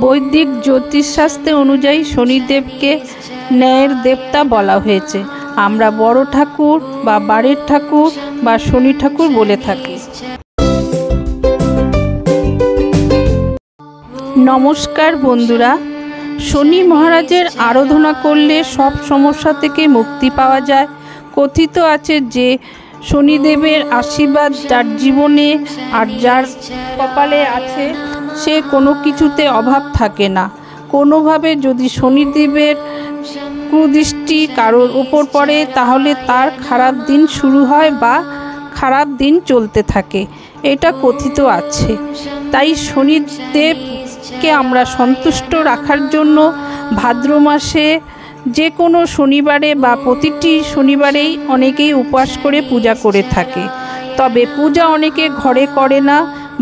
বৈদিক জ্যোতিষশাস্ত্র অনুযায়ী শনিদেবকে ন্যায়ের দেবতা বলা হয়েছে। আমরা বড় ঠাকুর বা বাড়ির ঠাকুর বা শনি ঠাকুর বলে থাকি। নমস্কার বন্ধুরা, শনি মহারাজের আরাধনা করলে সব সমস্যা থেকে মুক্তি পাওয়া যায়। কথিত আছে যে শনিদেবের আশীর্বাদ যার জীবনে আর যার কপালে আছে সে কোনো কিছুতে অভাব থাকে না। কোনোভাবে যদি শনিদেবের কুদৃষ্টি কারোর উপর পড়ে তাহলে তার খারাপ দিন শুরু হয় বা খারাপ দিন চলতে থাকে, এটা কথিত আছে। তাই শনিদেবকে আমরা সন্তুষ্ট রাখার জন্য ভাদ্র মাসে যে কোনো শনিবারে বা প্রতিটি শনিবারেই অনেকেই উপবাস করে পূজা করে থাকে। তবে পূজা অনেকে ঘরে করে না,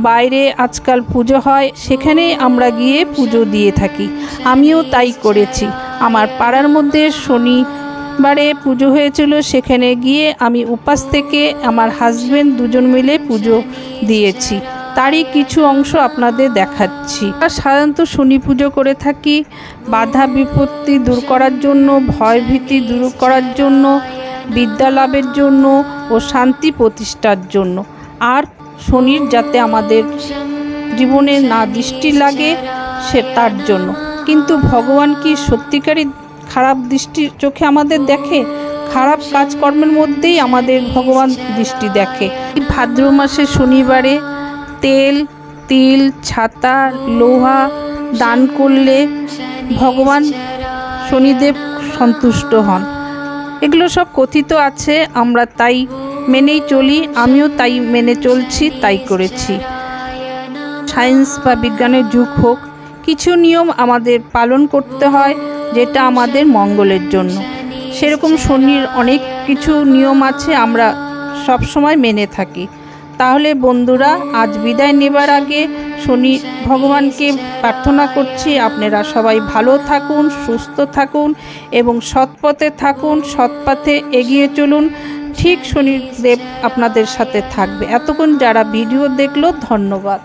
বাইরে আজকাল পুজো হয়, সেখানে আমরা গিয়ে পুজো দিয়ে থাকি। আমিও তাই করেছি। আমার পাড়ার মধ্যে শনিবারে পুজো হয়েছিল, সেখানে গিয়ে আমি উপবাস থেকে আমার হাজবেন্ড দুজন মিলে পুজো দিয়েছি। তারই কিছু অংশ আপনাদের দেখাচ্ছি। সাধারণত শনি পুজো করে থাকি বাধা বিপত্তি দূর করার জন্য, ভয় ভীতি দূর করার জন্য, বিদ্যা লাভের জন্য ও শান্তি প্রতিষ্ঠার জন্য, আর শনির যাতে আমাদের জীবনে না দৃষ্টি লাগে সে তার জন্য। কিন্তু ভগবান কি সত্যিকারই খারাপ দৃষ্টির চোখে আমাদের দেখে? খারাপ কাজকর্মের মধ্যেই আমাদের ভগবান দৃষ্টি দেখে। ভাদ্র মাসে শনিবারে তেল, তিল, ছাতা, লোহা দান করলে ভগবান শনিদেব সন্তুষ্ট হন। এগুলো সব কথিত আছে, আমরা তাই মেনেই চলি। আমিও তাই মেনে চলছি, তাই করেছি। সায়েন্স বা বিজ্ঞানের যুগ হোক, কিছু নিয়ম আমাদের পালন করতে হয় যেটা আমাদের মঙ্গলের জন্য। সেরকম শনির অনেক কিছু নিয়ম আছে, আমরা সব সময় মেনে থাকি। তাহলে বন্ধুরা, আজ বিদায় নেবার আগে শনি ভগবানকে প্রার্থনা করছি আপনারা সবাই ভালো থাকুন, সুস্থ থাকুন এবং সৎপথে থাকুন, সৎপথে এগিয়ে চলুন। ঠিক শনিদেব আপনাদের সাথে থাকবে। এতক্ষণ যারা ভিডিও দেখলো ধন্যবাদ।